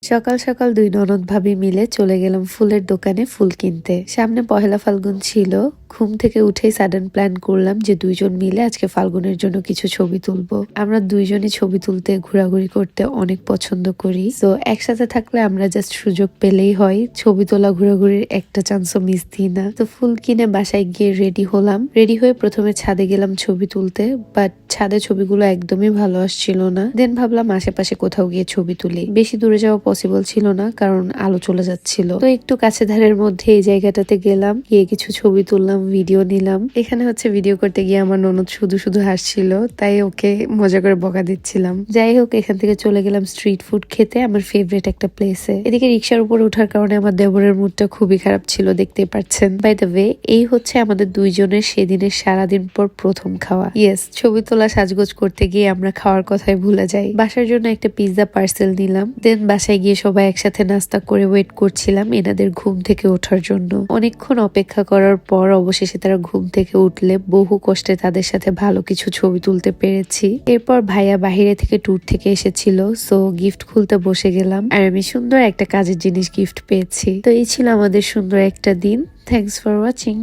সকাল সকাল দুই ননদ ভাবি মিলে চলে গেলাম ফুলের দোকানে ফুল কিনতে। সামনে পহেলা ফাল্গুন ছিল। ঘুম থেকে উঠেই সাডেন প্ল্যান করলাম যে দুইজন মিলে আজকে ফাল্গুনের জন্য কিছু ছবি তুলবো। আমরা দুইজনই ছবি তুলতে ঘোরাঘুরি করতে অনেক পছন্দ করি, তো একসাথে থাকলে আমরা জাস্ট সুযোগ পেলেই হয়, ছবি তোলা ঘোরাঘুরির একটা চান্সও মিস দিই না। তো ফুল কিনে বাসায় গিয়ে রেডি হলাম। রেডি হয়ে প্রথমে ছাদে গেলাম ছবি তুলতে, বাট ছাদে ছবিগুলো একদমই ভালো আসছিল না। দেন ভাবলাম আশেপাশে কোথাও গিয়ে ছবি তুলি। বেশি দূরে যাওয়া পসিবল ছিল না, কারণ আলো চলে যাচ্ছিল। তো একটু কাছে ধারের মধ্যে এই জায়গাটাতে গেলাম, গিয়ে কিছু ছবি তুললাম, ভিডিও নিলাম। এখানে ভিডিও করতে গিয়ে আমার ননদ শুধু শুধু হাসছিল, তাই ওকে মজা করে বকা দিচ্ছিলাম। যাই হোক, এখান থেকে চলে গেলাম স্ট্রিট ফুড খেতে, আমার ফেভারিট একটা প্লেসে। এদিকে রিক্সার উপর ওঠার কারণে আমার দেবরের মুডটা খুবই খারাপ ছিল, দেখতেই পাচ্ছেন। বাই দ্য ওয়ে, এই হচ্ছে আমাদের দুইজনের সেদিনের সারাদিন পর প্রথম খাওয়া। ইয়েস, ছবি তোলা সাজগোজ করতে গিয়ে আমরা খাওয়ার কথাই ভুলে যাই। বাসার জন্য একটা পিৎজা পার্সেল নিলাম। দেন বাসায় গিয়ে সবাই একসাথে নাস্তা করে ওয়েট করছিলাম এনাদের ঘুম থেকে ওঠার জন্য। অনেকক্ষণ অপেক্ষা করার পর অবশেষে তারা ঘুম থেকে উঠলে বহু কষ্টে তাদের সাথে ভালো কিছু ছবি তুলতে পেরেছি। এরপর ভাইয়া বাহিরে থেকে ট্যুর থেকে এসেছিল, সো গিফট খুলতে বসে গেলাম, আর আমি সুন্দর একটা কাজের জিনিস গিফট পেয়েছি। তো এই ছিল আমাদের সুন্দর একটা দিন। Thanks for watching.